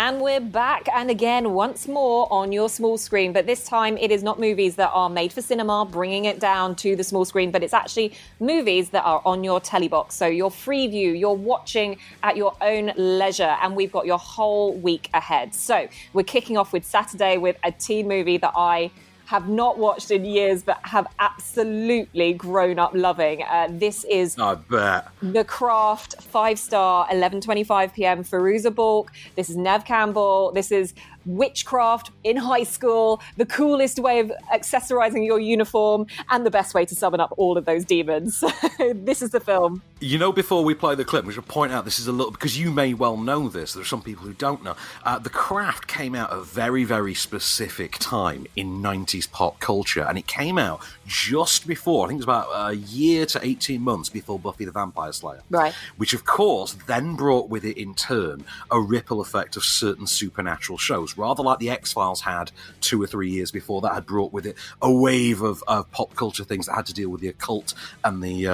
And we're back, and again, once more on your small screen. But this time, it is not movies that are made for cinema, bringing it down to the small screen, but it's actually movies that are on your telly box. So your Freeview, you're watching at your own leisure, and we've got your whole week ahead. So we're kicking off with Saturday with a teen movie that I have not watched in years, but have absolutely grown up loving. This is I bet. The Craft, 5-star, 11:25 p.m. Fairuza Balk. This is Nev Campbell. This is witchcraft in high school, the coolest way of accessorizing your uniform, and the best way to summon up all of those demons. This is the film. You know, before we play the clip, we should point out this is a little, because you may well know this, there are some people who don't know. The Craft came out at a very, very specific time in 90s pop culture, and it came out just before, I think it was about a year to 18 months before Buffy the Vampire Slayer. Right. Which, of course, then brought with it, in turn, a ripple effect of certain supernatural shows. Rather like the X-Files had 2 or 3 years before, that had brought with it a wave of pop culture things that had to deal with the occult and the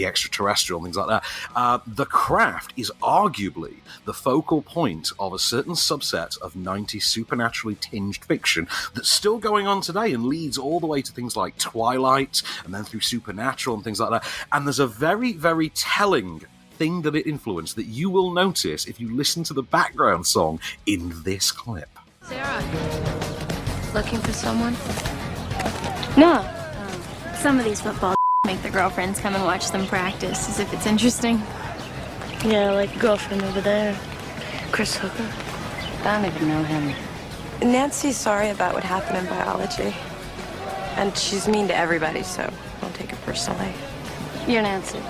extraterrestrial and things like that. The Craft is arguably the focal point of a certain subset of 90s supernaturally tinged fiction that's still going on today and leads all the way to things like Twilight and then through Supernatural and things like that. And there's a very, very telling thing that it influenced that you will notice if you listen to the background song in this clip. Sarah, looking for someone? No. Some of these football make their girlfriends come and watch them practice as if it's interesting. Yeah, like a girlfriend over there. Chris Hooker. I don't even know him. Nancy's sorry about what happened in biology. And she's mean to everybody, so don't take it personally. You're Nancy.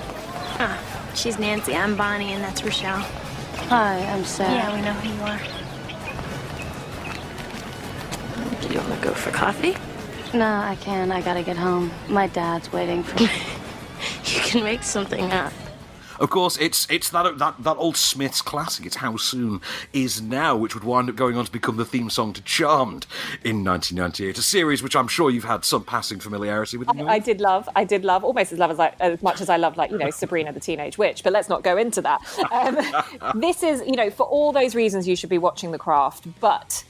She's Nancy, I'm Bonnie, and that's Rochelle. Hi, I'm Sarah. Yeah, we know who you are. Do you want to go for coffee? No, I can't. I gotta get home. My dad's waiting for me. You can make something up. Of course, it's that old Smiths classic, it's How Soon Is Now, which would wind up going on to become the theme song to Charmed in 1998, a series which I'm sure you've had some passing familiarity with. I did love, almost as much as I loved, Sabrina the Teenage Witch, but let's not go into that. This is, for all those reasons you should be watching The Craft, but...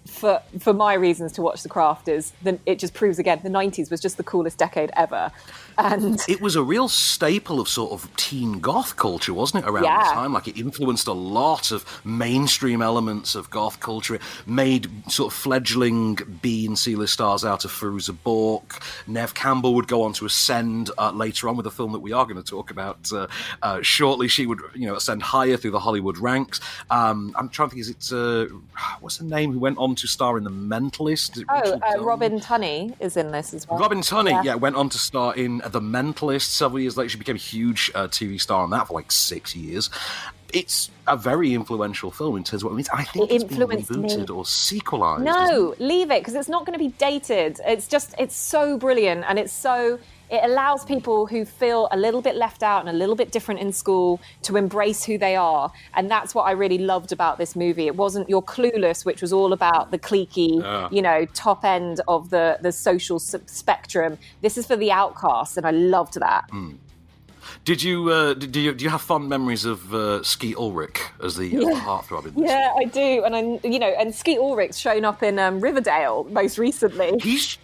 For my reasons to watch The Craft is it just proves again the 90s was just the coolest decade ever, and it was a real staple of sort of teen goth culture, wasn't it, around the time? Like, it influenced a lot of mainstream elements of goth culture. It made sort of fledgling B and C-list stars out of Fairuza Balk. Nev Campbell would go on to ascend later on with a film that we are going to talk about shortly. She would ascend higher through the Hollywood ranks. I'm trying to think, is it what's the name who went on to star in The Mentalist? Robin Tunney is in this as well. Robin Tunney, went on to star in The Mentalist several years later. She became a huge TV star on that for 6 years. It's a very influential film in terms of what it means. I think it's been rebooted or sequelized. No, leave it, because it's not going to be dated. It's so brilliant, and it allows people who feel a little bit left out and a little bit different in school to embrace who they are. And that's what I really loved about this movie. It wasn't your Clueless, which was all about the cliquey, top end of the social spectrum. This is for the outcasts, and I loved that. Do you have fond memories of Skeet Ulrich as the heartthrob in this? Yeah, I do. And Skeet Ulrich's shown up in Riverdale most recently. He's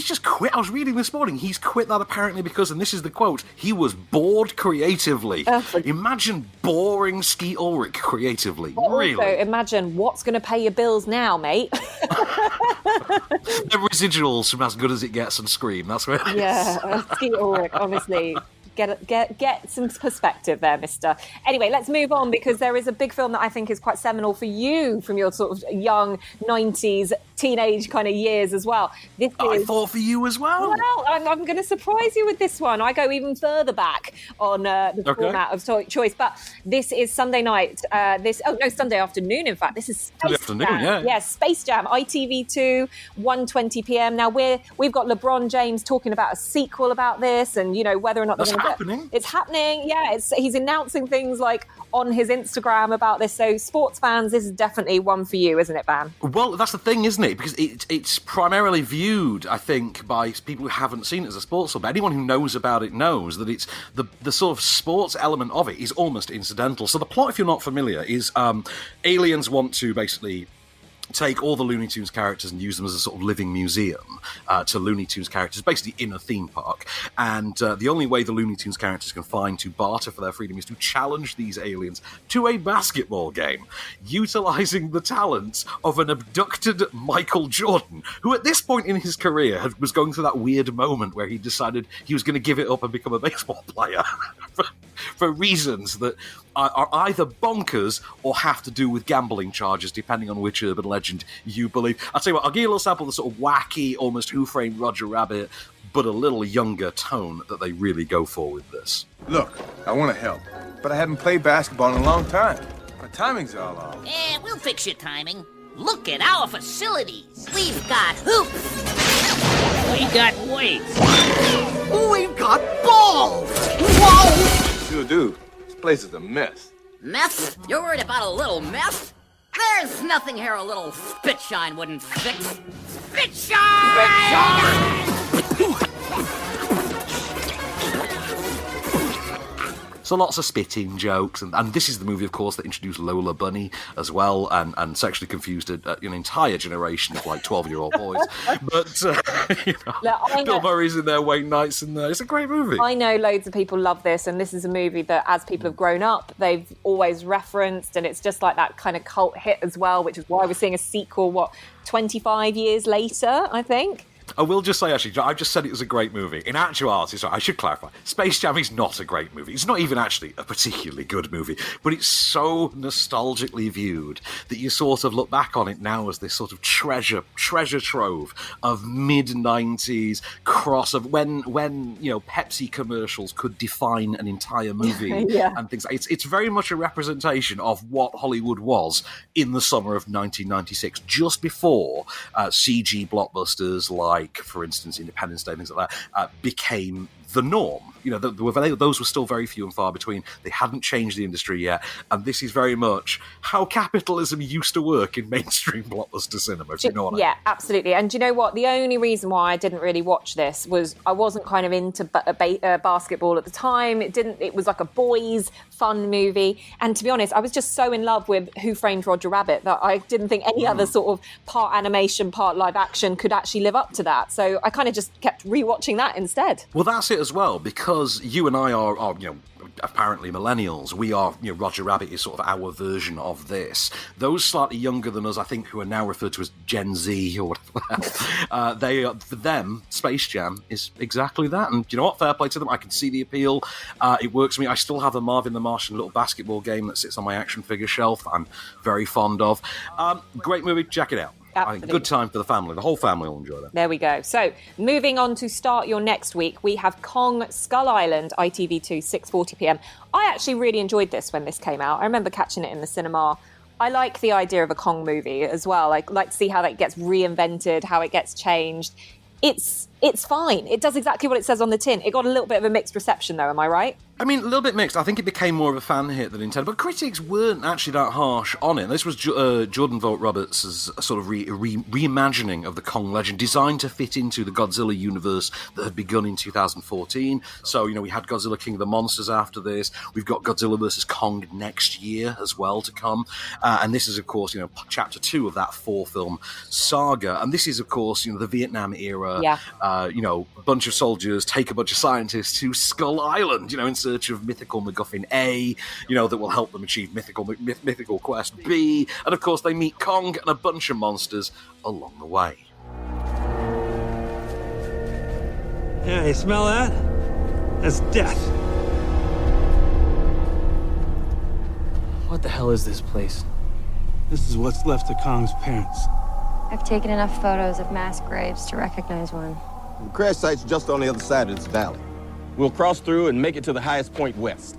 just quit. I was reading this morning. He's quit that apparently because, and this is the quote, he was bored creatively. Imagine boring Skeet Ulrich creatively. But really? Also, imagine what's going to pay your bills now, mate. The residuals from As Good As It Gets and Scream. That's where. Yeah, Skeet Ulrich, honestly. Get some perspective there, mister. Anyway, let's move on, because there is a big film that I think is quite seminal for you from your sort of young 90s, teenage kind of years as well. I thought for you as well. Well, I'm going to surprise you with this one. I go even further back on the format of choice. But this is Sunday night. Sunday afternoon, in fact. This is Space Jam. Yeah, Space Jam, ITV2, 1:20 p.m. Now, we've got LeBron James talking about a sequel about this, and, whether or not they're going to... Happening. It's happening, yeah. He's announcing things like on his Instagram about this. So sports fans, this is definitely one for you, isn't it, Van? Well, that's the thing, isn't it? Because it's primarily viewed, I think, by people who haven't seen it as a sports film. But anyone who knows about it knows that it's the sort of sports element of it is almost incidental. So the plot, if you're not familiar, is aliens want to basically take all the Looney Tunes characters and use them as a sort of living museum to Looney Tunes characters, basically in a theme park. And the only way the Looney Tunes characters can find to barter for their freedom is to challenge these aliens to a basketball game, utilising the talents of an abducted Michael Jordan, who at this point in his career was going through that weird moment where he decided he was going to give it up and become a baseball player for reasons that are either bonkers or have to do with gambling charges, depending on which urban legend you believe. I'll tell you what, I'll give you a little sample of the sort of wacky, almost Who Framed Roger Rabbit, but a little younger tone that they really go for with this. Look, I want to help, but I haven't played basketball in a long time. My timing's all off. We'll fix your timing. Look at our facilities. We've got hoops. We got weights. We've got balls. Whoa! Dude, this place is a mess. Mess? You're worried about a little mess? There's nothing here a little spit shine wouldn't fix. Spit shine! So lots of spitting jokes, and this is the movie, of course, that introduced Lola Bunny as well, and sexually confused an entire generation of, like, 12-year-old boys. But, Look, Bill Murray's in there, Wayne Knight's in there. It's a great movie. I know loads of people love this, and this is a movie that, as people have grown up, they've always referenced, and it's just like that kind of cult hit as well, which is why we're seeing a sequel, 25 years later, I think? I will just say, actually, I just said it was a great movie. In actuality, sorry, I should clarify, Space Jam is not a great movie. It's not even actually a particularly good movie, but it's so nostalgically viewed that you sort of look back on it now as this sort of treasure trove of mid-90s crossover, when Pepsi commercials could define an entire movie and things. It's very much a representation of what Hollywood was in the summer of 1996, just before CG blockbusters like, for instance, Independence Day, things like that, became the norm. Those were still very few and far between. They hadn't changed the industry yet, and this is very much how capitalism used to work in mainstream blockbuster cinema, if you know what I mean. Yeah, absolutely. And do you know what? The only reason why I didn't really watch this was I wasn't kind of into basketball at the time. It was like a boys' fun movie, and to be honest, I was just so in love with Who Framed Roger Rabbit that I didn't think any other sort of part animation, part live action could actually live up to that. So I kind of just kept rewatching that instead. Well, that's it as well, because you and I are apparently millennials. We are, Roger Rabbit is sort of our version of this. Those slightly younger than us, I think, who are now referred to as Gen Z or whatever, for them, Space Jam is exactly that. And you know what? Fair play to them. I can see the appeal. It works for me. I still have a Marvin the Martian little basketball game that sits on my action figure shelf. I'm very fond of. Great movie. Check it out. Absolutely. Good time for the family. The whole family will enjoy that. There we go. So, moving on to start your next week, we have Kong Skull Island, ITV2, 6:40pm. I actually really enjoyed this when this came out. I remember catching it in the cinema. I like the idea of a Kong movie as well. I like to see how that gets reinvented, how it gets changed. It's fine. It does exactly what it says on the tin. It got a little bit of a mixed reception, though. Am I right? I mean, a little bit mixed. I think it became more of a fan hit than intended, but critics weren't actually that harsh on it. This was Jordan Vogt-Roberts' sort of reimagining of the Kong legend, designed to fit into the Godzilla universe that had begun in 2014. So, we had Godzilla King of the Monsters after this. We've got Godzilla vs. Kong next year as well to come. And this is, of course, chapter 2 of that 4-film saga. And this is, of course, the Vietnam era. Yeah. A bunch of soldiers take a bunch of scientists to Skull Island, in search of mythical MacGuffin A, that will help them achieve mythical quest B, and of course they meet Kong and a bunch of monsters along the way. Yeah, you smell that? That's death. What the hell is this place? This is what's left of Kong's parents. I've taken enough photos of mass graves to recognize one. The crash site's just on the other side of this valley. We'll cross through and make it to the highest point west.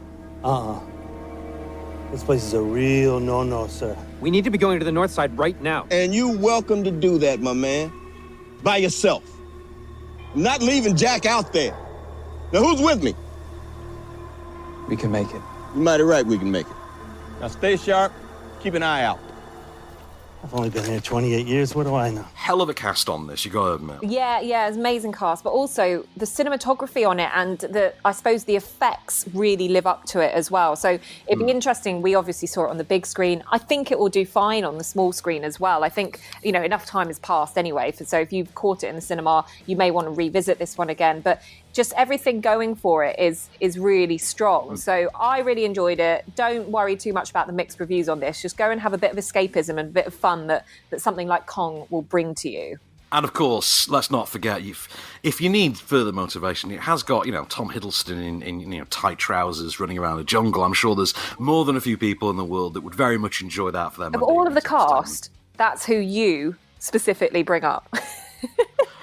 This place is a real no-no, sir. We need to be going to the north side right now. And you're welcome to do that, my man. By yourself. I'm not leaving Jack out there. Now, who's with me? We can make it. You're mighty right we can make it. Now stay sharp, keep an eye out. I've only been here 28 years. What do I know? Hell of a cast on this, you got to admit. Yeah, it's amazing cast, but also the cinematography on it and I suppose the effects really live up to it as well. So it'd be interesting. We obviously saw it on the big screen. I think it will do fine on the small screen as well. I think, enough time has passed anyway. So if you've caught it in the cinema, you may want to revisit this one again. But just everything going for it is really strong. So I really enjoyed it. Don't worry too much about the mixed reviews on this. Just go and have a bit of escapism and a bit of fun that something like Kong will bring to you. And of course, let's not forget, if you need further motivation, it has got, Tom Hiddleston in tight trousers running around the jungle. I'm sure there's more than a few people in the world that would very much enjoy that for them. Of all of the cast, that's who you specifically bring up.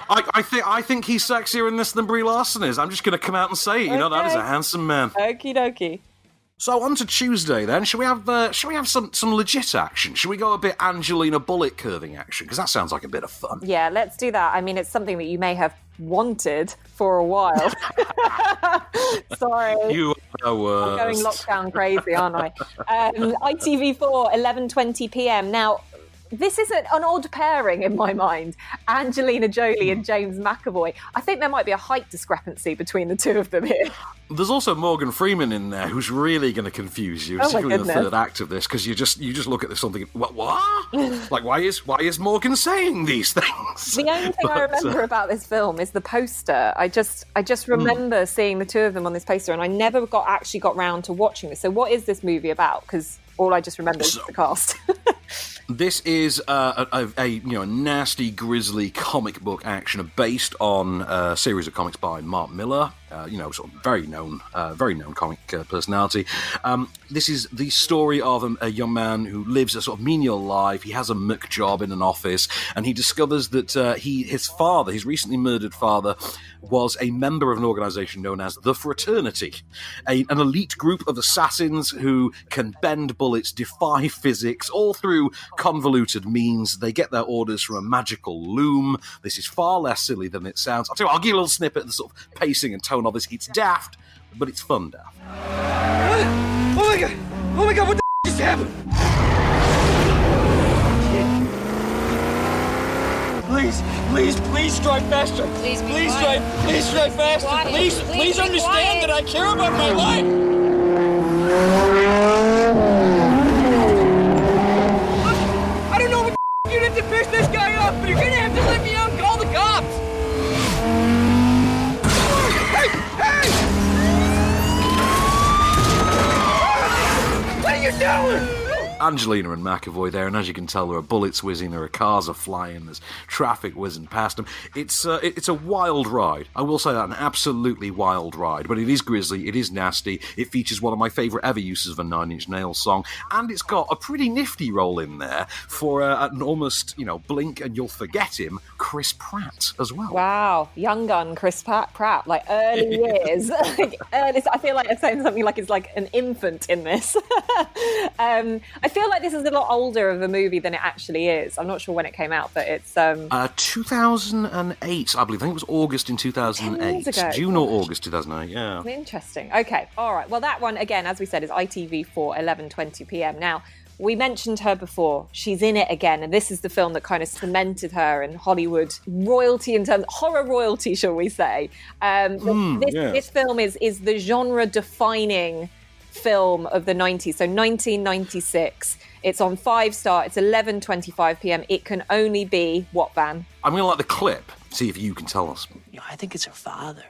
I think he's sexier in this than Brie Larson is. I'm just going to come out and say it. That is a handsome man. Okie dokie. So on to Tuesday then. Shall we have some legit action? Shall we go a bit Angelina bullet curving action? Because that sounds like a bit of fun. Yeah, let's do that. I mean, it's something that you may have wanted for a while. Sorry. You are worst. I'm going lockdown crazy, aren't I? ITV4, 11:20 p.m. Now, this is an odd pairing in my mind. Angelina Jolie and James McAvoy. I think there might be a height discrepancy between the two of them here. There's also Morgan Freeman in there, who's really going to confuse you, particularly in the third act of this, because you just look at this something. What? Like, why is Morgan saying these things? The only thing I remember about this film is the poster. I just remember seeing the two of them on this poster, and I never actually got round to watching this. So, what is this movie about? Because all I just remember is the cast. This is a nasty, grisly comic book action based on a series of comics by Mark Millar, sort of very known comic personality. This is the story of a young man who lives a sort of menial life. He has a muck job in an office, and he discovers that his recently murdered father, was a member of an organization known as the Fraternity, an elite group of assassins who can bend bullets, defy physics, all through convoluted means. They get their orders from a magical loom. This is far less silly than it sounds. I'll give you a little snippet of the sort of pacing and tone of this. It's daft, but it's fun daft. Oh my god, what the just happened? Please drive faster. Please drive faster. Please understand that I care about my life. I don't know what you did to piss this guy up, but you're gonna have to let me out and call the cops. Hey! What are you doing? Angelina and McAvoy there, and as you can tell, there are bullets whizzing, there are cars are flying, there's traffic whizzing past them. It's a wild ride. I will say that, an absolutely wild ride, but it is grisly, it is nasty, it features one of my favourite ever uses of a Nine Inch Nails song, and it's got a pretty nifty role in there for an almost, blink and you'll forget him, Chris Pratt as well. Wow, young gun Chris Pratt, like early years. I feel like I'm saying something like it's like an infant in this. I feel like this is a lot older of a movie than it actually is. I'm not sure when it came out, but it's 2008, I believe. I think it was August in 2008. June or August 2008, yeah. Interesting. Okay, all right. Well, that one, again, as we said, is ITV4, 11:20 p.m. Now, we mentioned her before. She's in it again, and this is the film that kind of cemented her in Hollywood royalty, in terms of horror royalty, shall we say. This film is the genre-defining film of the 90s, so 1996. It's on 5-star. It's 11:25 p.m. It can only be what, Van? I'm going to like the clip, see if you can tell us. I think it's her father.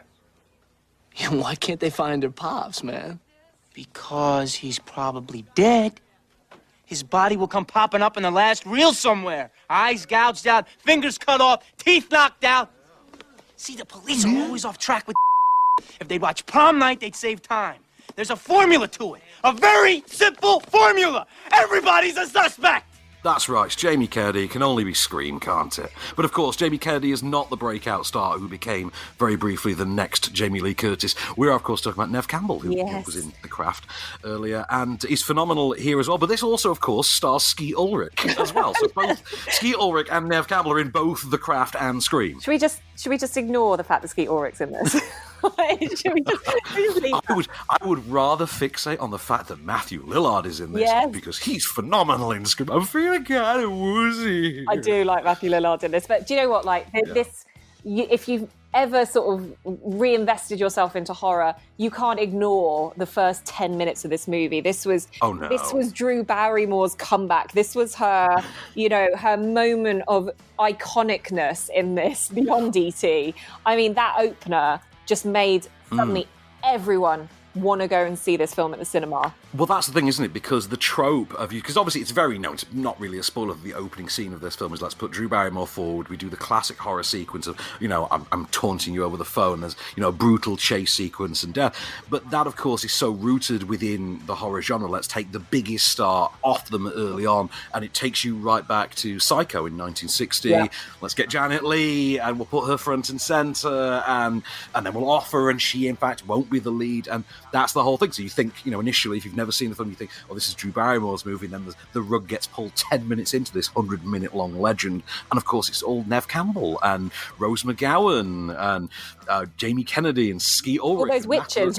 Why can't they find her pops, man? Because he's probably dead. His body will come popping up in the last reel somewhere. Eyes gouged out, fingers cut off, teeth knocked out. See, the police are always off track with If they'd watch Prom Night, they'd save time. There's a formula to it. A very simple formula. Everybody's a suspect. That's right, it's Jamie Kennedy. It can only be Scream, can't it? But of course, Jamie Kennedy is not the breakout star who became, very briefly, the next Jamie Lee Curtis. We're, of course, talking about Nev Campbell, who was in The Craft earlier, and he's phenomenal here as well. But this also, of course, stars Skeet Ulrich as well. So both Skeet Ulrich and Nev Campbell are in both The Craft and Scream. Should we just ignore the fact that Skeet Ulrich's in this? Should we just leave that? I would rather fixate on the fact that Matthew Lillard is in this Yes. because he's phenomenal in Scream. I'm feeling kind of woozy. I do like Matthew Lillard in this, but do you know what? Like if you've ever sort of reinvested yourself into horror, you can't ignore the first 10 minutes of this movie. This was Drew Barrymore's comeback. This was her, her moment of iconicness in this beyond E.T. I mean, that opener just made suddenly everyone want to go and see this film at the cinema. Well, that's the thing, isn't it? Because the trope of you, because obviously it's very known, it's not really a spoiler of the opening scene of this film is let's put Drew Barrymore forward, we do the classic horror sequence of, I'm taunting you over the phone, there's, a brutal chase sequence and death. But that, of course, is so rooted within the horror genre. Let's take the biggest star off them early on, and it takes you right back to Psycho in 1960. Yeah. Let's get Janet Leigh, and we'll put her front and centre, and then we'll offer, and she, in fact, won't be the lead, and that's the whole thing. So you think, initially, if you've never seen the film, you think, oh, this is Drew Barrymore's movie, and then the rug gets pulled 10 minutes into this 100-minute long legend. And of course, it's all Neve Campbell and Rose McGowan and Jamie Kennedy and Skeet Ulrich. All those witches,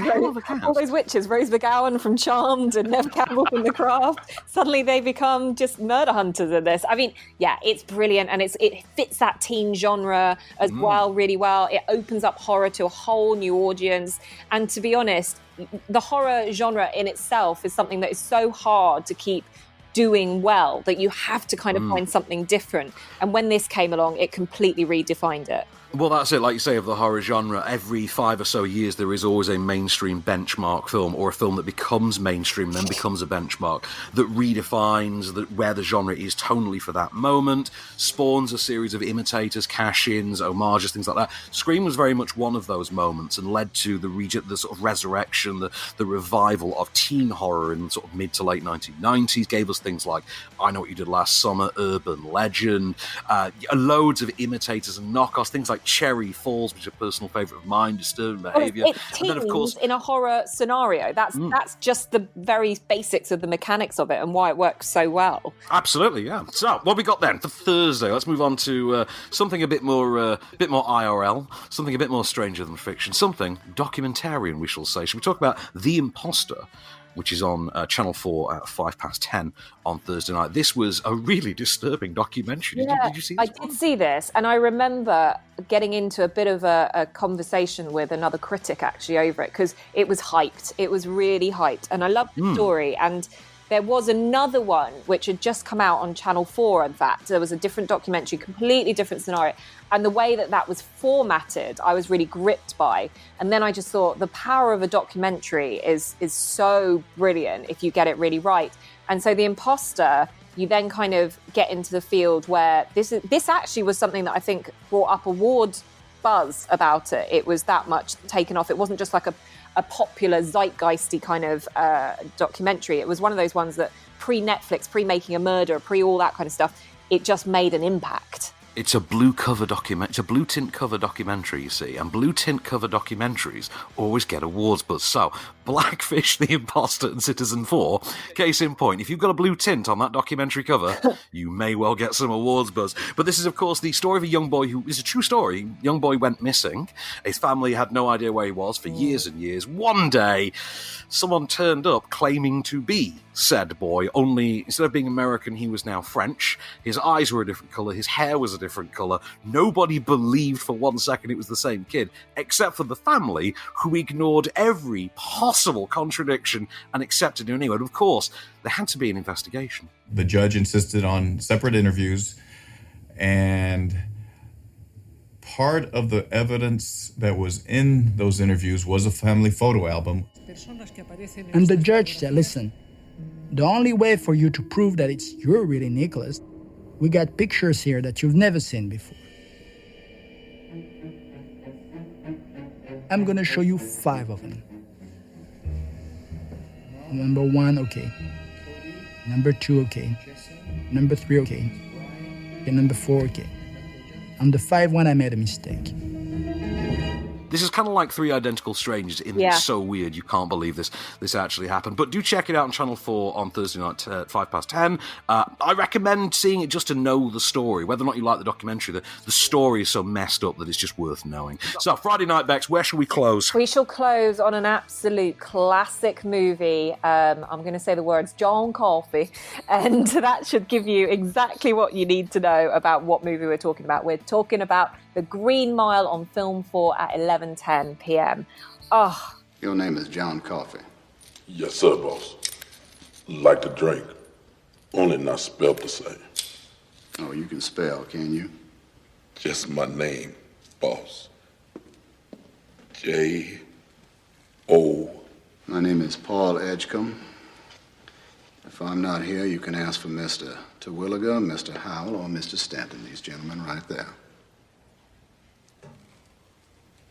Rose McGowan from Charmed and Neve Campbell from The Craft. Suddenly they become just murder hunters in this. I mean, yeah, it's brilliant, and it fits that teen genre as well, really well. It opens up horror to a whole new audience. And to be honest, the horror genre in itself is something that is so hard to keep doing well that you have to kind of find something different. And when this came along, it completely redefined it. Well, that's it. Like you say, of the horror genre, every 5 or so years there is always a mainstream benchmark film, or a film that becomes mainstream and then becomes a benchmark that redefines where the genre is tonally for that moment, spawns a series of imitators, cash-ins, homages, things like that. Scream was very much one of those moments and led to the sort of resurrection, the revival of teen horror in sort of mid to late 1990s, gave us things like I Know What You Did Last Summer, Urban Legend, loads of imitators and knockoffs, things like Cherry Falls, which is a personal favourite of mine, Disturbing Behaviour. And then, of course, in a horror scenario, that's just the very basics of the mechanics of it and why it works so well. Absolutely, yeah. So, what have we got then for Thursday? Let's move on to something a bit more IRL, something a bit more stranger than fiction, something documentarian, we shall say. Should we talk about The Imposter, which is on Channel 4 at 10:05 on Thursday night. This was a really disturbing documentary. Did you see this? I did see this, and I remember getting into a bit of a conversation with another critic actually over it, because it was hyped. It was really hyped, and I loved the story. And there was another one which had just come out on Channel 4, in fact. There was a different documentary, completely different scenario. And the way that was formatted, I was really gripped by. And then I just thought the power of a documentary is so brilliant if you get it really right. And so The Imposter, you then kind of get into the field where this actually was something that I think brought up award buzz about it. It was that much taken off. It wasn't just like a popular zeitgeisty kind of documentary. It was one of those ones that pre-Netflix, pre-Making a Murder, pre-all that kind of stuff, it just made an impact. It's a blue cover document. It's a blue tint cover documentary, you see, and blue tint cover documentaries always get awards buzz. So, Blackfish, The Imposter, and Citizen 4, case in point, if you've got a blue tint on that documentary cover, you may well get some awards buzz. But this is, of course, the story of a young boy who is a true story. Young boy went missing. His family had no idea where he was for years and years. One day, someone turned up claiming to be said boy, only instead of being American, he was now French. His eyes were a different colour, his hair was a different colour. Nobody believed for 1 second it was the same kid, except for the family, who ignored every possible contradiction and accepted him anyway. And of course, there had to be an investigation. The judge insisted on separate interviews, and part of the evidence that was in those interviews was a family photo album. And the judge said, listen, the only way for you to prove that it's you're really Nicholas, we got pictures here that you've never seen before. I'm gonna show you 5 of them. Number 1, okay. Number 2, okay. Number 3, okay. And number 4, okay. On the 5th one, I made a mistake. This is kind of like Three Identical Strangers in that it's so weird you can't believe this actually happened. But do check it out on Channel 4 on Thursday night at 10:05. I recommend seeing it just to know the story. Whether or not you like the documentary, the story is so messed up that it's just worth knowing. So, Friday night, Bex, where shall we close? We shall close on an absolute classic movie. I'm going to say the words John Coffey, and that should give you exactly what you need to know about what movie we're talking about. We're talking about The Green Mile on Film 4 at 11:10 p.m. Oh. Your name is John Coffey. Yes, sir, boss. Like to drink, only not spelled the same. Oh, you can spell, can you? Just my name, boss. J-O. My name is Paul Edgecombe. If I'm not here, you can ask for Mr. Terwilliger, Mr. Howell, or Mr. Stanton. These gentlemen right there.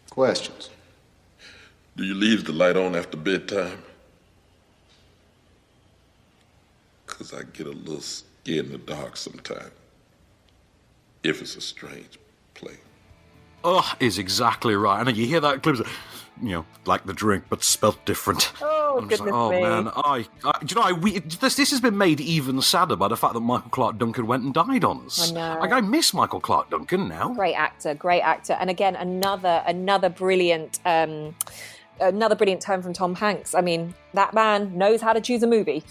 Questions? Do you leave the light on after bedtime? Because I get a little scared in the dark sometimes. If it's a strange place. Oh, is exactly right. And you hear that clip, like the drink, but spelt different. Oh, goodness me. Oh, man. This has been made even sadder by the fact that Michael Clarke Duncan went and died on us. I know. I miss Michael Clarke Duncan now. Great actor. And again, another brilliant turn from Tom Hanks. I mean, that man knows how to choose a movie.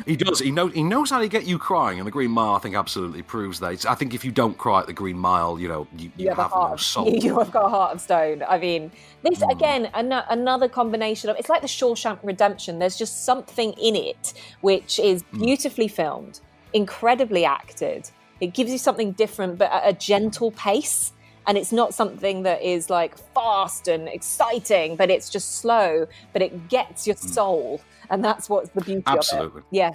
He does. He knows how to get you crying, and The Green Mile, I think, absolutely proves that. I think if you don't cry at The Green Mile, you have no soul. You have got a heart of stone. I mean, this, again, another combination of... It's like the Shawshank Redemption. There's just something in it which is beautifully filmed, incredibly acted. It gives you something different, but at a gentle pace. And it's not something that is like fast and exciting, but it's just slow, but it gets your soul. And that's what's the beauty Absolutely. of it. Yeah.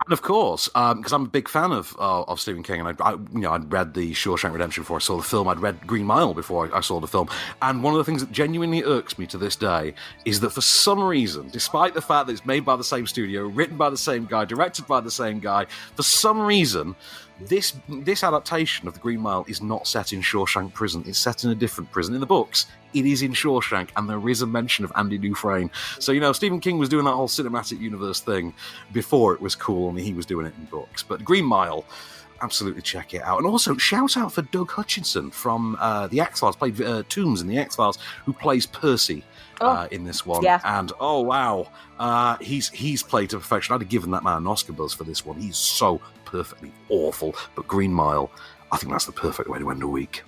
And of course, because I'm a big fan of Stephen King, and I'd read the Shawshank Redemption before I saw the film. I'd read Green Mile before I saw the film. And one of the things that genuinely irks me to this day is that for some reason, despite the fact that it's made by the same studio, written by the same guy, directed by the same guy, for some reason, this adaptation of The Green Mile is not set in Shawshank Prison. It's set in a different prison. In the books, it is in Shawshank, and there is a mention of Andy Dufresne. So, Stephen King was doing that whole cinematic universe thing before it was cool, and he was doing it in books. But Green Mile, absolutely check it out. And also, shout out for Doug Hutchinson from The X-Files, played Toombs in The X-Files, who plays Percy in this one. Yeah. And, oh, wow, he's played to perfection. I'd have given that man an Oscar buzz for this one. He's so perfectly awful. But Green Mile, I think that's the perfect way to end a week.